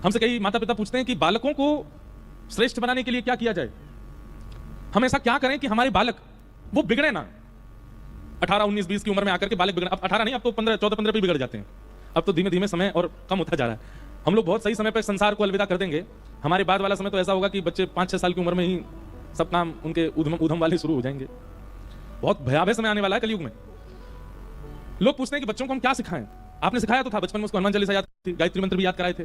हमसे कई माता पिता पूछते हैं कि बालकों को श्रेष्ठ बनाने के लिए क्या किया जाए, हम ऐसा क्या करें कि हमारे बालक वो बिगड़े ना। 18, 19, 20 की उम्र में आकर के बालक बिगड़े, अब 18 नहीं, अब तो 15, 14, 15 पे बिगड़ जाते हैं। अब तो धीमे धीमे समय और कम होता जा रहा है। हम लोग बहुत सही समय पर संसार को अलविदा कर देंगे। हमारे बाद वाला समय तो ऐसा होगा कि बच्चे 5-6 साल की उम्र में ही सब काम उनके उधम वाले शुरू हो जाएंगे। बहुत भयावह समय आने वाला है कलयुग में। लोग पूछते हैं कि बच्चों को हम क्या सिखाएं। आपने सिखाया तो था बचपन में, उसको हनुमान चालीसा याद थी, गायत्री मंत्र भी याद कराए थे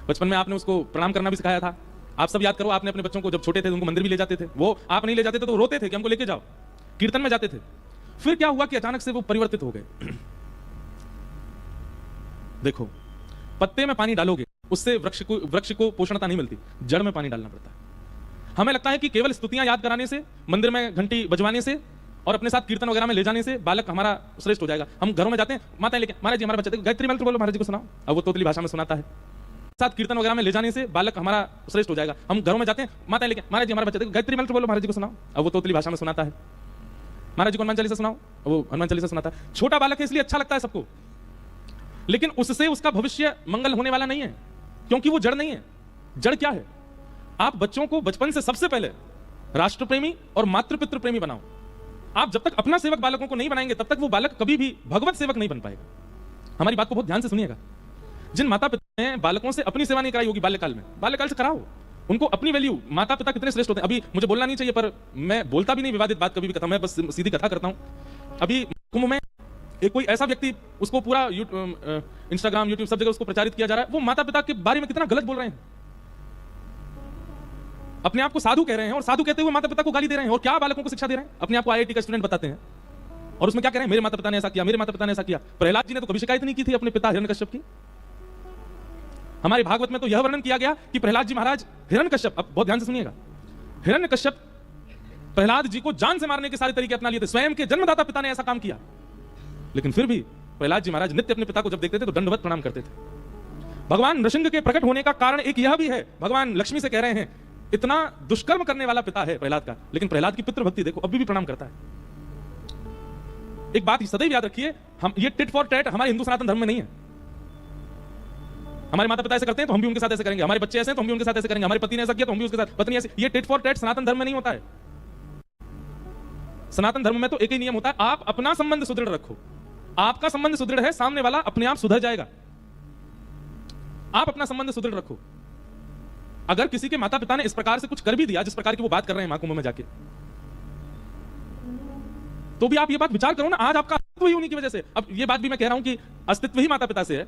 बचपन में, आपने उसको प्रणाम करना भी सिखाया था। आप सब याद करो, आपने अपने बच्चों को जब छोटे थे उनको मंदिर भी ले जाते थे, वो आप नहीं ले जाते थे तो रोते थे कि हमको लेके जाओ, कीर्तन में जाते थे। फिर क्या हुआ कि अचानक से वो परिवर्तित हो गए। देखो, पत्ते में पानी डालोगे उससे वृक्ष को पोषणता नहीं मिलती, जड़ में पानी डालना पड़ता है। हमें लगता है कि केवल स्तुतियां याद कराने से, मंदिर में घंटी बजवाने से और अपने साथ कीर्तन वगैरह में ले जाने से बालक हमारा श्रेष्ठ हो जाएगा। हम घरों में जाते हैं, माता लेके, महाराज जी हमारा बच्चा गायत्री मंत्र बोलो, महाराज जी को सुनाओ, अब वो तोतली भाषा में सुनाता है। साथ कीर्तन वगैरह में ले जाने से बालक हमारा श्रेष्ठ हो जाएगा। हम घरों में जाते हैं, माता लेके, महाराज जी हमारा बच्चा गायत्री मंत्र बोलो, महाराज जी को सुनाओ, अब वो तोतली भाषा में सुनाता है। महाराज जी को हनुमान चालीसा सुनाओ, वो हनुमान चालीसा सुनाता है। छोटा बालक है इसलिए अच्छा लगता है सबको, लेकिन उससे उसका भविष्य मंगल होने वाला नहीं है, क्योंकि वो जड़ नहीं है। जड़ क्या है? आप बच्चों को बचपन से सबसे पहले राष्ट्र प्रेमी और मातृ पितृ प्रेमी बनाओ। आप जब तक अपना सेवक बालकों को नहीं बनाएंगे तब तक वो बालक कभी भी भगवत सेवक नहीं बन पाएगा। हमारी बात को बहुत ध्यान से सुनिएगा। जिन माता पिता ने बालकों से अपनी सेवा नहीं कराई होगी बाल्यकाल में, बाल्यकाल से कराओ उनको अपनी वैल्यू। माता पिता कितने श्रेष्ठ होते हैं। अभी मुझे बोलना नहीं चाहिए पर मैं बोलता भी नहीं, विवादित बात कभी भी कथा, मैं बस सीधी कथा करता हूं। अभी कुंभ में एक कोई ऐसा व्यक्ति, उसको पूरा इंस्टाग्राम यूट्यूब सब जगह उसको प्रचारित किया जा रहा है, वो माता पिता के बारे में कितना गलत बोल रहे हैं। अपने आप को साधु कह रहे हैं और साधु कहते हुए माता पिता को गाली दे रहे हैं। और क्या बालकों को शिक्षा दे रहे हैं? अपने आप को आईआईटी का स्टूडेंट बताते हैं और उसमें क्या कह रहे हैं, मेरे माता पिता ने ऐसा किया, मेरे माता पिता ने ऐसा किया। प्रहलाद जी ने तो कभी शिकायत नहीं की थी अपने पिता हिरण्यकश्यप की। हमारे भागवत में तो यह वर्णन किया गया कि प्रहलाद जी महाराज हिरण्यकश्यप, अब बहुत ध्यान से सुनिएगा, हिरण्यकश्यप प्रहलाद जी को जान से मारने के सारे तरीके अपना लिए थे। स्वयं के जन्मदाता पिता ने ऐसा काम किया, लेकिन फिर भी प्रहलाद जी महाराज नित्य अपने पिता को जब देखते थे तो दंडवत प्रणाम करते थे। भगवान नृसिंह के प्रकट होने का कारण एक यह भी है, भगवान लक्ष्मी से कह रहे हैं, इतना दुष्कर्म करने वाला पिता है प्रहलाद का, लेकिन प्रहलाद की पितृभक्ति देखो, अभी भी प्रणाम करता है। एक बात सदैव याद रखिए, हम ये टिट फॉर टैट हमारे हिंदू सनातन धर्म में नहीं है। हमारे माता पिता ऐसे करते हैं तो हम भी उनके साथ ऐसे करेंगे, हमारे बच्चे ऐसे हैं तो हम भी उनके साथ ऐसे करेंगे, हमारे पति ने ऐसा किया तो हम भी उसके साथ, पत्नी ऐसे। ये टिट फॉर टैट सनातन धर्म में नहीं होता है। सनातन धर्म में तो एक ही नियम होता है, आप अपना संबंध सुदृढ़ रखो। आपका संबंध सुदृढ़ है, सामने वाला अपने आप सुधर जाएगा। आप अपना संबंध सुदृढ़ रखो। अगर किसी के माता पिता ने इस प्रकार से कुछ कर भी दिया जिस प्रकार की वो बात कर रहे हैं महाकुंभ में जाके, तो भी आप ये बात विचार करो ना, आज आपका अस्तित्व ही उन्हीं की वजह से। अब ये बात भी मैं कह रहा हूं कि अस्तित्व ही माता पिता से है,